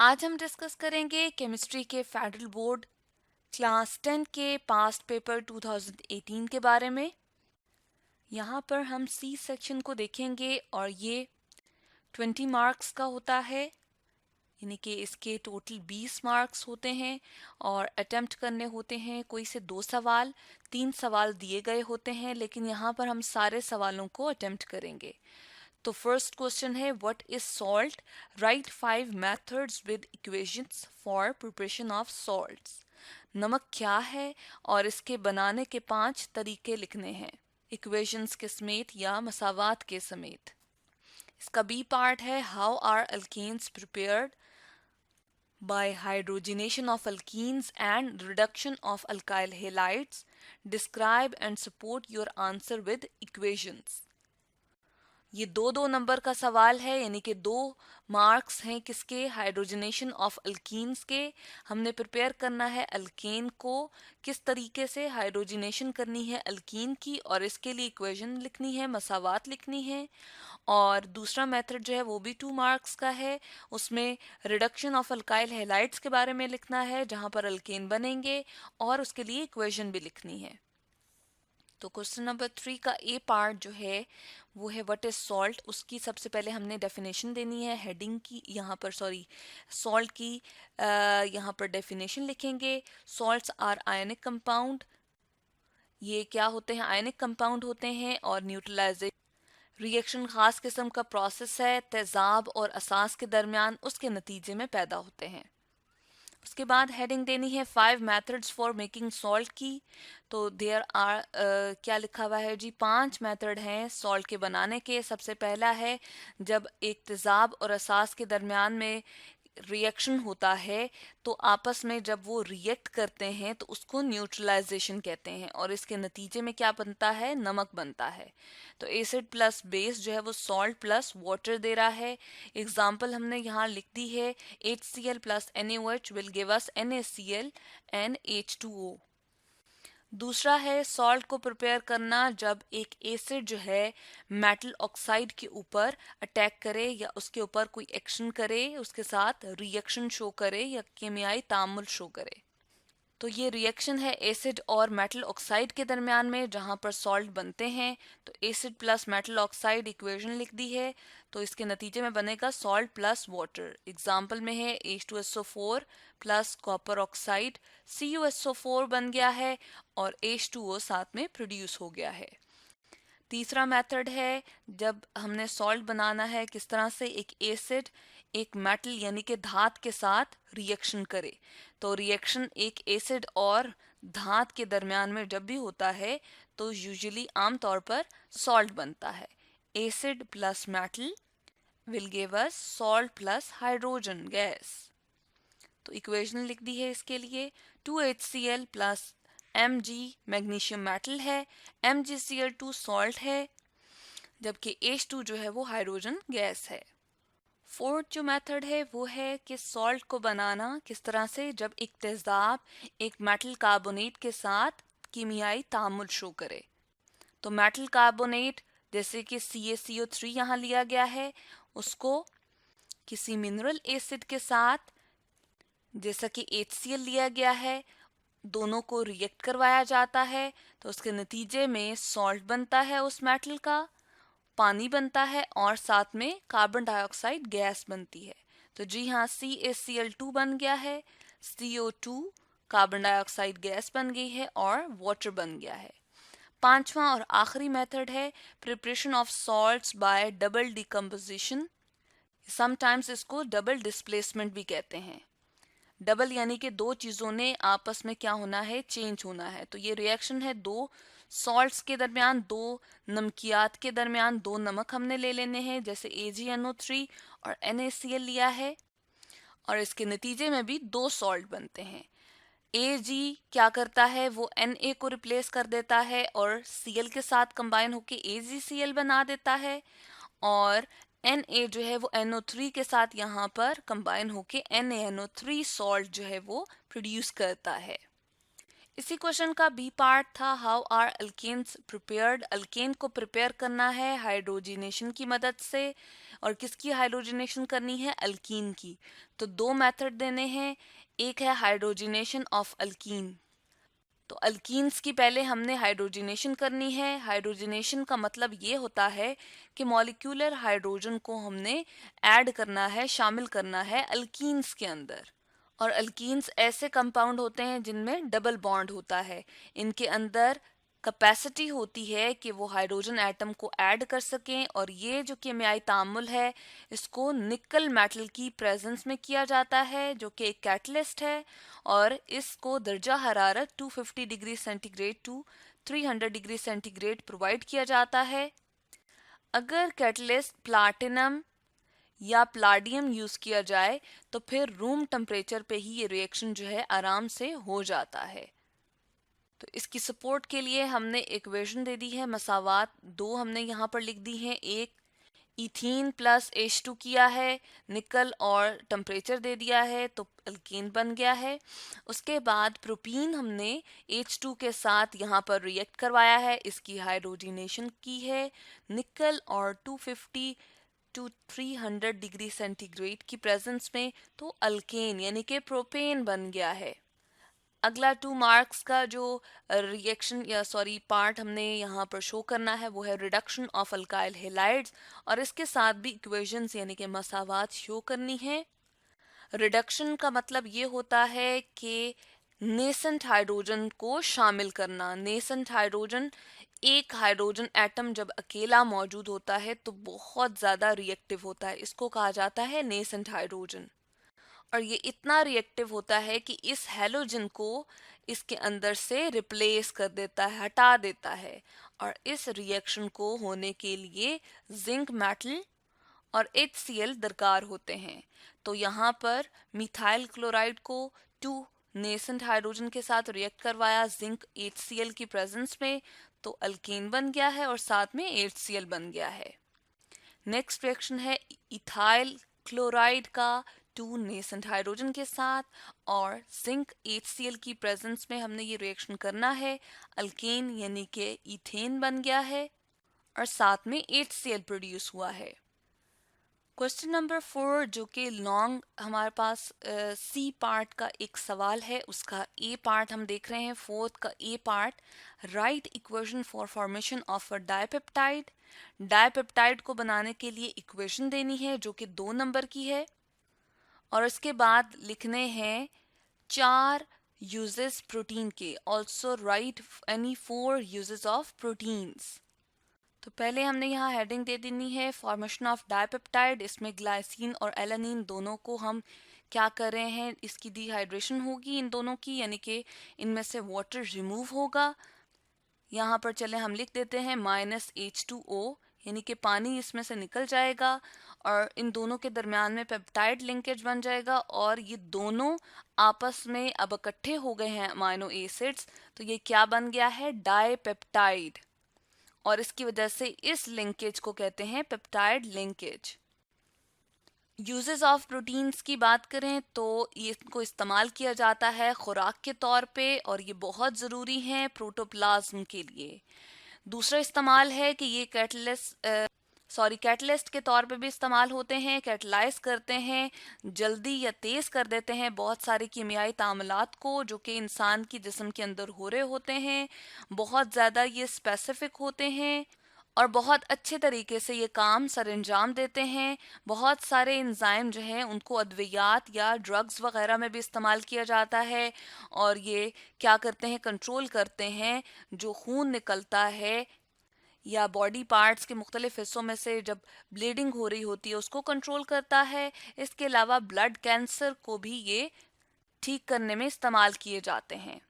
आज हम डिस्कस करेंगे केमिस्ट्री के फेडरल बोर्ड क्लास 10 के पास्ट पेपर 2018 के बारे में। यहाँ पर हम सी सेक्शन को देखेंगे और ये 20 मार्क्स का होता है, यानी कि इसके टोटल 20 मार्क्स होते हैं और अटेम्प्ट करने होते हैं कोई से 2 सवाल। 3 सवाल दिए गए होते हैं, लेकिन यहाँ पर हम सारे सवालों को अटेम्प्ट करेंगे। तो फर्स्ट क्वेश्चन है, what is salt? Right 5 methods with equations for preparation of salts. नमक क्या है और इसके बनाने के 5 तरीके लिखने हैं, इक्वेशंस के समेत या मसावात के समेत। इसका बी पार्ट है, how are alkanes prepared? By hydrogenation of alkenes and reduction of alkyl halides. Describe and support your answer with equations. ये 2-2 नंबर का सवाल है, यानी कि 2 मार्क्स हैं किसके? हाइड्रोजनेशन ऑफ अल्कीन्स के। हमने प्रिपेयर करना है अल्केन को, किस तरीके से हाइड्रोजनेशन करनी है अल्कीन की, और इसके लिए इक्वेशन लिखनी है, मसावात लिखनी है। और दूसरा मेथड जो है वो भी 2 मार्क्स का है, उसमें रिडक्शन ऑफ अल्काइल हैलाइड्स के बारे में लिखना है जहां पर अल्केन बनेंगे, और उसके लिए इक्वेशन भी लिखनी है। तो क्वेश्चन नंबर 3 का ए पार्ट जो है वो है व्हाट इज सॉल्ट। उसकी सबसे पहले हमने डेफिनेशन देनी है, हेडिंग की यहाँ पर, सॉरी, सॉल्ट की यहाँ पर डेफिनेशन लिखेंगे। Salts are ionic compound. ये क्या होते हैं? आयनिक कंपाउंड होते हैं। और न्यूट्रलाइजेशन रिएक्शन खास किस्म का प्रोसेस है, तेजाब और असास के दरमियान उसके नतीजे में पैदा होते हैं। उसके बाद हेडिंग देनी है 5 मेथड्स फॉर मेकिंग सॉल्ट की। तो देयर आर क्या लिखा हुआ है जी? 5 मेथड हैं सॉल्ट के बनाने के। सबसे पहला है जब एक तेजाब और असास के दरमियान में रिएक्शन होता है, तो आपस में जब वो रिएक्ट करते हैं तो उसको न्यूट्रलाइजेशन कहते हैं, और इसके नतीजे में क्या बनता है? नमक बनता है। तो एसिड प्लस बेस जो है वो सॉल्ट प्लस वाटर दे रहा है। एग्जाम्पल हमने यहाँ लिख दी है, HCl plus NaOH will give us NaCl and H2O। दूसरा है सॉल्ट को प्रिपेयर करना जब एक एसिड जो है मेटल ऑक्साइड के ऊपर अटैक करे या उसके ऊपर कोई एक्शन करे, उसके साथ रिएक्शन शो करे या केमियाई तामुल शो करे। तो ये रिएक्शन है एसिड और मेटल ऑक्साइड के दरमियान में जहाँ पर सॉल्ट बनते हैं। तो acid plus metal oxide equation लिख दी है, तो इसके नतीजे में बनेगा सॉल्ट प्लस वाटर। एग्जाम्पल में है H2SO4 plus copper oxide, CuSO4 बन गया है और H2O साथ में प्रोड्यूस हो गया है। तीसरा मेथड है जब हमने सॉल्ट बनाना है, किस तरह से? एक एसिड एक मेटल यानी कि धात के साथ रिएक्शन करे। तो रिएक्शन एक एसिड और धात के दरमियान में जब भी होता है तो यूजुअली आमतौर पर सॉल्ट बनता है। Acid plus metal will give us salt plus hydrogen gas. तो इक्वेशन लिख दी है इसके लिए, 2HCl plus Mg magnesium metal है, MgCl2 सॉल्ट है, जबकि H2 जो है वो हाइड्रोजन गैस है। फोर्थ जो मेथड है वो है कि सॉल्ट को बनाना किस तरह से? जब एक तेजाब एक मेटल कार्बोनेट के साथ कीमियाई तामुल शो करे। तो मेटल कार्बोनेट जैसे कि CaCO3 यहाँ लिया गया है, उसको किसी मिनरल एसिड के साथ जैसा कि HCl लिया गया है, दोनों को रिएक्ट करवाया जाता है, तो उसके नतीजे में सॉल्ट बनता है, उस मेटल का पानी बनता है और साथ में कार्बन डाइऑक्साइड गैस बनती है। तो जी हाँ, CaCl2 बन गया है, CO2 कार्बन डाइऑक्साइड गैस बन गई है और वाटर बन गया है। पांचवा और आखिरी मेथड है preparation of salts bye double decomposition. Sometimes इसको डबल डिस्प्लेसमेंट भी कहते हैं। डबल यानी कि 2 चीज़ों ने आपस में क्या होना है? चेंज होना है। तो ये रिएक्शन है 2 सॉल्ट्स के दरमियान, 2 नमकियात के दरमियान। 2 नमक हमने ले लेने हैं, जैसे AgNO3 और NaCl लिया है, और इसके नतीजे में भी 2 सॉल्ट बनते हैं। Ag क्या करता है? वो Na को रिप्लेस कर देता है और Cl के साथ कंबाइन होकर AgCl बना देता है, और Na जो है वो NO3 के साथ यहाँ पर कंबाइन होके NaNO3 सॉल्ट जो है वो प्रोड्यूस करता है। इसी क्वेश्चन का बी पार्ट था, how are alkanes prepared. Alkane को प्रिपेयर करना है हाइड्रोजिनेशन की मदद से, और किसकी हाइड्रोजनेशन करनी है? अल्कीन की। तो दो मेथड देने हैं, एक है हाइड्रोजनेशन ऑफ अल्कीन। तो अल्कीन्स की पहले हमने हाइड्रोजनेशन करनी है। हाइड्रोजनेशन का मतलब ये होता है कि मॉलिक्यूलर हाइड्रोजन को हमने ऐड करना है, शामिल करना है अल्कीन्स के अंदर। और अल्कीन्स ऐसे कंपाउंड होते हैं जिनमें डबल बॉन्ड होता है। इनके अंदर कैपेसिटी होती है कि वो हाइड्रोजन एटम को ऐड कर सकें, और ये जो केमियाई तामुल है इसको निकल मेटल की प्रेजेंस में किया जाता है, जो कि एक कैटलिस्ट है। और इसको दर्जा हरारत 250 degree centigrade to 300 degree centigrade provide किया जाता है। अगर कैटलिस्ट प्लाटिनम या प्लाडियम यूज किया जाए तो फिर रूम टेम्परेचर पे ही ये रिएक्शन जो है आराम से हो जाता है। तो इसकी सपोर्ट के लिए हमने इक्वेशन दे दी है, मसावात दो हमने यहाँ पर लिख दी है। एक इथीन प्लस H2 किया है, निकल और टेम्परेचर दे दिया है, तो अल्कीन बन गया है। उसके बाद प्रोपीन हमने H2 के साथ यहाँ पर रिएक्ट करवाया है, इसकी हाइड्रोजनेशन की है निकल और 250 टू 300 डिग्री सेंटीग्रेड की प्रेजेंस में, तो अल्केन यानी कि प्रोपेन बन गया है। अगला 2 मार्क्स का जो रिएक्शन या सॉरी पार्ट हमने यहाँ पर शो करना है वो है रिडक्शन ऑफ अल्काइल हेलाइड्स, और इसके साथ भी इक्वेशंस यानी कि मसावात शो करनी है। रिडक्शन का मतलब ये होता है कि नेसेंट हाइड्रोजन को शामिल करना। नेसेंट हाइड्रोजन, एक हाइड्रोजन एटम जब अकेला मौजूद होता है तो बहुत ज़्यादा रिएक्टिव होता है, इसको कहा जाता है नेसेंट हाइड्रोजन। और ये इतना रिएक्टिव होता है कि इस हैलोजन को इसके अंदर से रिप्लेस कर देता है, हटा देता है। और इस रिएक्शन को होने के लिए जिंक मेटल और HCl दरकार होते हैं। तो यहाँ पर मिथाइल क्लोराइड को 2 नेसेंट हाइड्रोजन के साथ रिएक्ट करवाया जिंक HCl की प्रेजेंस में, तो अल्केन बन गया है और साथ में HCl बन गया है। नेक्स्ट रिएक्शन है इथाइल क्लोराइड का 2 नेसेंट हाइड्रोजन के साथ और जिंक HCl की प्रेजेंस में हमने ये रिएक्शन करना है। अल्केन यानी कि इथेन बन गया है और साथ में HCl प्रोड्यूस हुआ है। क्वेश्चन नंबर 4 जो कि लॉन्ग हमारे पास सी पार्ट का एक सवाल है, उसका ए पार्ट हम देख रहे हैं। फोर्थ का A part, write equation for formation of a dipeptide. Dipeptide को बनाने के लिए इक्वेशन देनी है जो कि 2 नंबर की है, और इसके बाद लिखने हैं 4 यूजेस प्रोटीन के। Also right any 4 uses of proteins. तो पहले हमने यहाँ हेडिंग दे देनी है फॉर्मेशन ऑफ डाइपेप्टाइड। इसमें ग्लाइसिन और एलानिन दोनों को हम क्या कर रहे हैं, इसकी डिहाइड्रेशन होगी इन दोनों की, यानी कि इनमें से वाटर रिमूव होगा। यहाँ पर चले हम लिख देते हैं -H2O, यानी कि पानी इसमें से निकल जाएगा और इन दोनों के दरमियान में पेप्टाइड लिंकेज बन जाएगा, और ये दोनों आपस में अब इकट्ठे हो गए हैं अमाइनो एसिड्स, तो ये क्या बन गया है, डाइपेप्टाइड। और इसकी वजह से इस लिंकेज को कहते हैं peptide linkage. Uses of proteins की बात करें तो ये इनको इस्तेमाल किया जाता है खुराक के तौर पे, और ये बहुत ज़रूरी हैं प्रोटोप्लाज्म के लिए। दूसरा इस्तेमाल है कि ये कैटलिस्ट के तौर पे भी इस्तेमाल होते हैं, कैटलाइज करते हैं, जल्दी या तेज कर देते हैं बहुत सारे कीमियाई तामुलात को जो कि इंसान की जिस्म के अंदर हो रहे होते हैं। बहुत ज़्यादा ये स्पेसिफिक होते हैं और बहुत अच्छे तरीके से ये काम सरअंजाम देते हैं। बहुत सारे एंजाइम जो हैं उनको अद्वियात या ड्रग्स वगैरह में भी इस्तेमाल किया जाता है, और ये क्या करते हैं, कंट्रोल करते हैं जो खून निकलता है या बॉडी पार्ट्स के मुख्तलिफ हिस्सों में से जब ब्लीडिंग हो रही होती है उसको कंट्रोल करता है। इसके अलावा ब्लड कैंसर को भी ये ठीक करने में इस्तेमाल किए जाते हैं।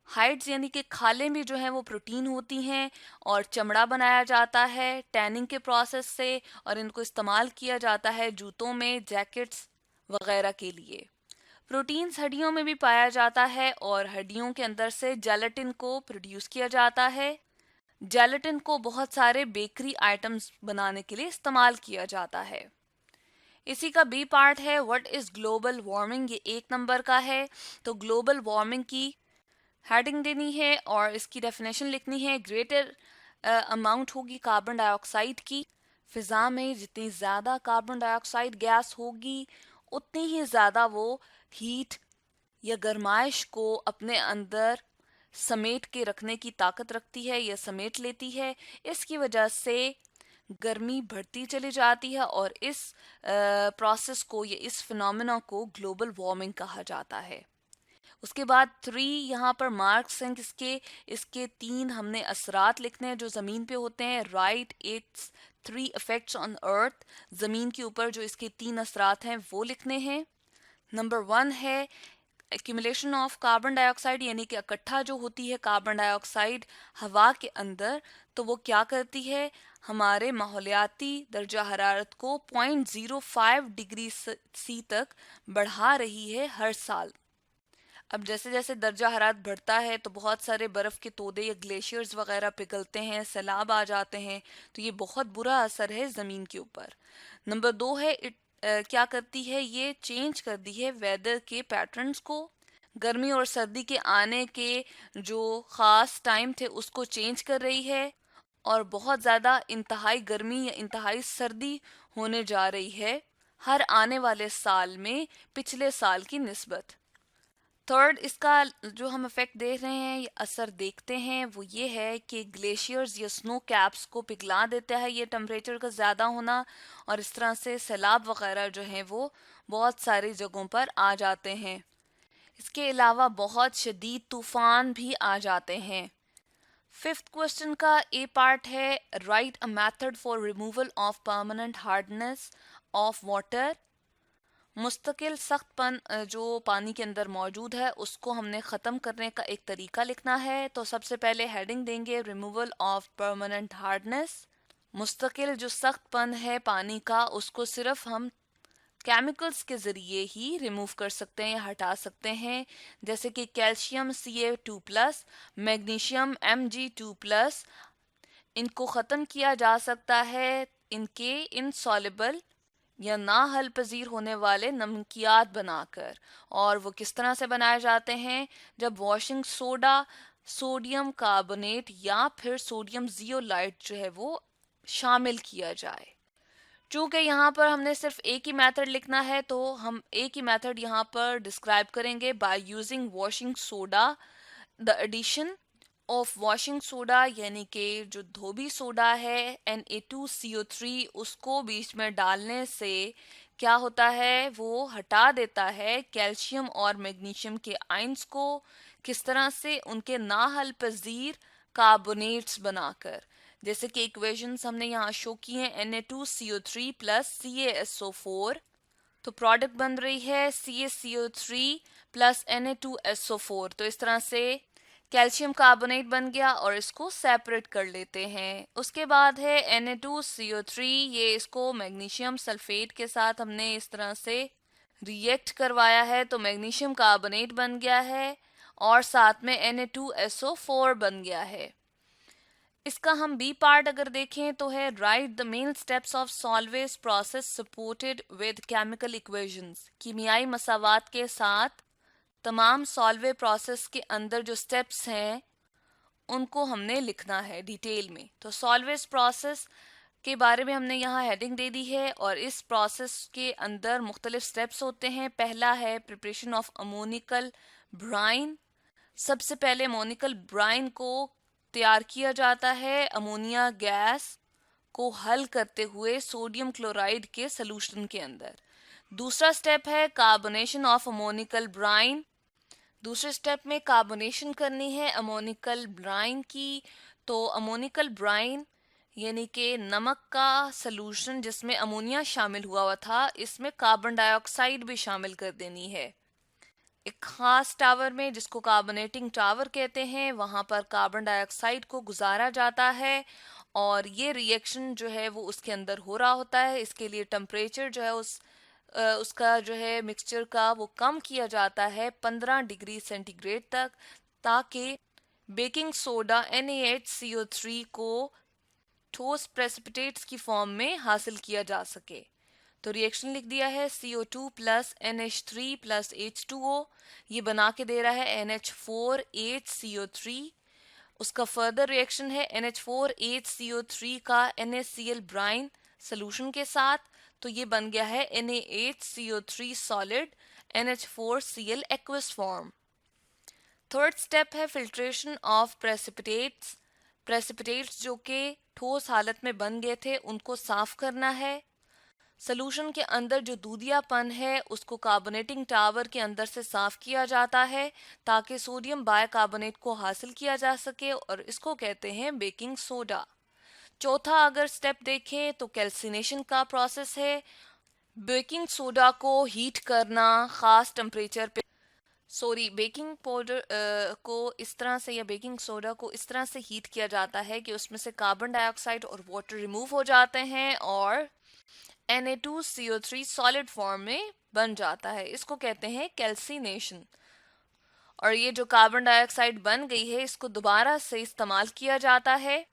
हाइड्स यानी कि खालें भी जो हैं वो प्रोटीन होती हैं, और चमड़ा बनाया जाता है टैनिंग के प्रोसेस से, और इनको इस्तेमाल किया जाता है जूतों में, जैकेट्स वगैरह के लिए। प्रोटीन्स हड्डियों में भी पाया जाता है और हड्डियों के अंदर से जेलेटिन को प्रोड्यूस किया जाता है। जेलेटिन को बहुत सारे बेकरी आइटम्स बनाने के लिए इस्तेमाल किया जाता है। इसी का बी पार्ट है व्हाट इज ग्लोबल वार्मिंग, ये 1 नंबर का है। तो ग्लोबल वार्मिंग की हेडिंग देनी है और इसकी डेफिनेशन लिखनी है। ग्रेटर अमाउंट होगी कार्बन डाइऑक्साइड की, फिज़ा में जितनी ज़्यादा कार्बन डाइऑक्साइड गैस होगी उतनी ही ज़्यादा वो हीट या गर्माइश को अपने अंदर समेट के रखने की ताकत रखती है या समेट लेती है। इसकी वजह से गर्मी बढ़ती चली जाती है और इस प्रोसेस को या इस फिनोमेना को ग्लोबल वार्मिंग कहा जाता है। उसके बाद 3 यहाँ पर मार्क्स हैं किसके, इसके 3 हमने असरात लिखने हैं जो ज़मीन पे होते हैं। Right it's 3 effects on earth, ज़मीन के ऊपर जो इसके 3 असरात हैं वो लिखने हैं। नंबर 1 है एक्यूमुलेशन ऑफ कार्बन डाइऑक्साइड, यानी कि इकट्ठा जो होती है कार्बन डाइऑक्साइड हवा के अंदर, तो वो क्या करती है, हमारे माहौलियाती दर्जा हरारत को 0.05 डिग्री सी तक बढ़ा रही है हर साल। अब जैसे जैसे दर्जा हरारत बढ़ता है तो बहुत सारे बर्फ़ के तोदे या ग्लेशियर्स वगैरह पिघलते हैं, सैलाब आ जाते हैं, तो ये बहुत बुरा असर है ज़मीन के ऊपर। नंबर 2 है क्या करती है, ये चेंज कर दी है वेदर के पैटर्न्स को। गर्मी और सर्दी के आने के जो ख़ास टाइम थे उसको चेंज कर रही है और बहुत ज़्यादा इंतहाई गर्मी या इंतहाई सर्दी होने जा रही है हर आने वाले साल में पिछले साल की निस्बत। थर्ड इसका जो हम इफेक्ट देख रहे हैं, ये असर देखते हैं, वो ये है कि ग्लेशियर्स या स्नो कैप्स को पिघला देता है ये टेम्परेचर का ज़्यादा होना, और इस तरह से सैलाब वगैरह जो हैं वो बहुत सारी जगहों पर आ जाते हैं। इसके अलावा बहुत शदीद तूफान भी आ जाते हैं। फिफ्थ क्वेश्चन का ए पार्ट है, write a method for removal of permanent hardness of water. मुस्तकिल सख्तपन जो पानी के अंदर मौजूद है उसको हमने ख़त्म करने का एक तरीका लिखना है। तो सबसे पहले हेडिंग देंगे रिमूवल ऑफ परमानेंट हार्डनेस। मुस्तकिल जो सख्तपन है पानी का उसको सिर्फ हम केमिकल्स के ज़रिए ही रिमूव कर सकते हैं या हटा सकते हैं, जैसे कि कैल्शियम Ca2+, मैग्नीशियम Mg2+। इनको ख़त्म किया जा सकता है इनके इनसॉल्युबल या ना हल पजीर होने वाले नमकियात बनाकर। और वो किस तरह से बनाए जाते हैं, जब वॉशिंग सोडा, सोडियम कार्बोनेट या फिर सोडियम जियोलाइट जो है वो शामिल किया जाए। चूँकि यहाँ पर हमने सिर्फ एक ही मेथड लिखना है तो हम एक ही मेथड यहाँ पर डिस्क्राइब करेंगे, by using washing soda. The addition of washing soda यानी कि जो धोबी सोडा है Na2CO3, उसको बीच में डालने से क्या होता है, वो हटा देता है कैल्शियम और मैग्नीशियम के आयंस को। किस तरह से, उनके नाहल पजीर कार्बोनेट्स बनाकर। जैसे कि इक्वेशंस हमने यहाँ शो की हैं, Na2CO3 प्लस CaSO4, तो प्रोडक्ट बन रही है CaCO3 प्लस Na2SO4। तो इस तरह से कैल्शियम कार्बोनेट बन गया और इसको सेपरेट कर लेते हैं। उसके बाद है Na2CO3, ये इसको मैग्नीशियम सल्फेट के साथ हमने इस तरह से रिएक्ट करवाया है तो मैग्नीशियम कार्बोनेट बन गया है और साथ में Na2SO4 बन गया है। इसका हम बी पार्ट अगर देखें तो है, write the main steps of Solvay process supported with chemical equations. कीमियाई मसावात के साथ तमाम सॉल्वे प्रोसेस के अंदर जो स्टेप्स हैं उनको हमने लिखना है डिटेल में। तो सॉल्वेज प्रोसेस के बारे में हमने यहाँ हेडिंग दे दी है और इस प्रोसेस के अंदर मुख्तलिफ स्टेप्स होते हैं। पहला है प्रिपरेशन ऑफ अमोनिकल ब्राइन। सबसे पहले अमोनिकल ब्राइन को तैयार किया जाता है अमोनिया गैस को हल करते हुए सोडियम क्लोराइड के सॉल्यूशन के अंदर। दूसरा स्टेप है कार्बोनेशन ऑफ अमोनिकल ब्राइन। दूसरे स्टेप में कार्बोनेशन करनी है अमोनिकल ब्राइन की। तो अमोनिकल ब्राइन यानी कि नमक का सलूशन जिसमें अमोनिया शामिल हुआ था, इसमें कार्बन डाइऑक्साइड भी शामिल कर देनी है। एक खास टावर में जिसको कार्बोनेटिंग टावर कहते हैं, वहाँ पर कार्बन डाइऑक्साइड को गुजारा जाता है और ये रिएक्शन जो है वो उसके अंदर हो रहा होता है। इसके लिए टेम्परेचर जो है उसका जो है मिक्सचर का वो कम किया जाता है 15 डिग्री सेंटीग्रेड तक, ताकि बेकिंग सोडा NaHCO3 को ठोस प्रेसिपिटेट्स की फॉर्म में हासिल किया जा सके। तो रिएक्शन लिख दिया है CO2 plus NH3 plus H2O, ये बना के दे रहा है NH4HCO3। उसका फर्दर रिएक्शन है NH4HCO3 का NaCl ब्राइन सोल्यूशन के साथ, तो ये बन गया है Na8CO3 solid NH4Cl aqueous form. Third step है फिल्ट्रेशन ऑफ प्रेसिपिटेट्स। प्रेसिपिटेट्स जो कि ठोस हालत में बन गए थे उनको साफ करना है। सोल्यूशन के अंदर जो दूधियापन है उसको कार्बोनेटिंग टावर के अंदर से साफ किया जाता है ताकि सोडियम बाइकार्बोनेट को हासिल किया जा सके और इसको कहते हैं बेकिंग सोडा। चौथा अगर स्टेप देखें तो कैल्सिनेशन का प्रोसेस है। बेकिंग सोडा को हीट करना खास टेम्परेचर पे, बेकिंग पाउडर को इस तरह से या बेकिंग सोडा को इस तरह से हीट किया जाता है कि उसमें से कार्बन डाइऑक्साइड और वाटर रिमूव हो जाते हैं और Na2CO3 सॉलिड फॉर्म में बन जाता है। इसको कहते हैं कैल्सिनेशन। और ये जो कार्बन डाइऑक्साइड बन गई है इसको दोबारा से इस्तेमाल किया जाता है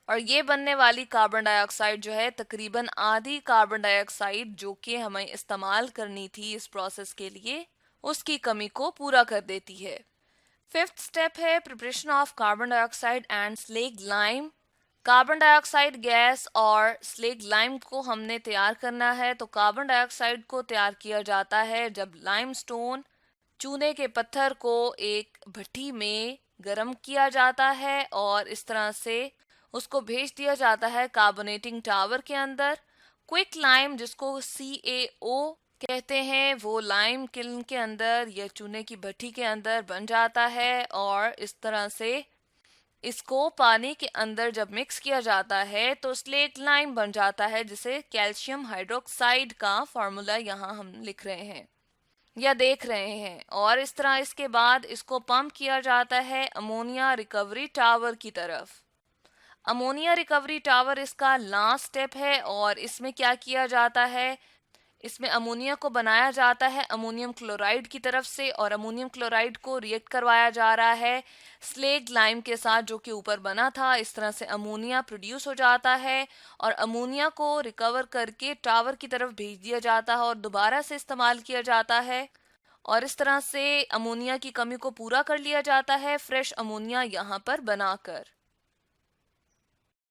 और ये बनने वाली कार्बन डाइऑक्साइड जो है तकरीबन आधी कार्बन डाइऑक्साइड जो कि हमें इस्तेमाल करनी थी इस प्रोसेस के लिए उसकी कमी को पूरा कर देती है। फिफ्थ स्टेप है preparation of carbon dioxide and slaked lime. Carbon dioxide gas और स्लेग लाइम को हमने तैयार करना है। तो कार्बन डाइऑक्साइड को तैयार किया जाता है जब लाइमस्टोन चूने के पत्थर को एक भट्टी में गर्म किया जाता है और इस तरह से उसको भेज दिया जाता है कार्बोनेटिंग टावर के अंदर। क्विक लाइम जिसको CaO कहते हैं वो लाइम किल्न के अंदर या चूने की भट्टी के अंदर बन जाता है और इस तरह से इसको पानी के अंदर जब मिक्स किया जाता है तो स्लेट लाइम बन जाता है जिसे कैल्शियम हाइड्रोक्साइड का फॉर्मूला यहाँ हम लिख रहे हैं या देख रहे हैं। और इस तरह इसके बाद इसको पंप किया जाता है अमोनिया रिकवरी टावर की तरफ। अमोनिया रिकवरी टावर इसका लास्ट स्टेप है और इसमें क्या किया जाता है, इसमें अमोनिया को बनाया जाता है अमोनियम क्लोराइड की तरफ से और अमोनियम क्लोराइड को रिएक्ट करवाया जा रहा है स्लेग लाइम के साथ जो कि ऊपर बना था। इस तरह से अमोनिया प्रोड्यूस हो जाता है और अमोनिया को रिकवर करके टावर की तरफ भेज दिया जाता है और दोबारा से इस्तेमाल किया जाता है और इस तरह से अमोनिया की कमी को पूरा कर लिया जाता है फ्रेश अमोनिया यहाँ पर बनाकर।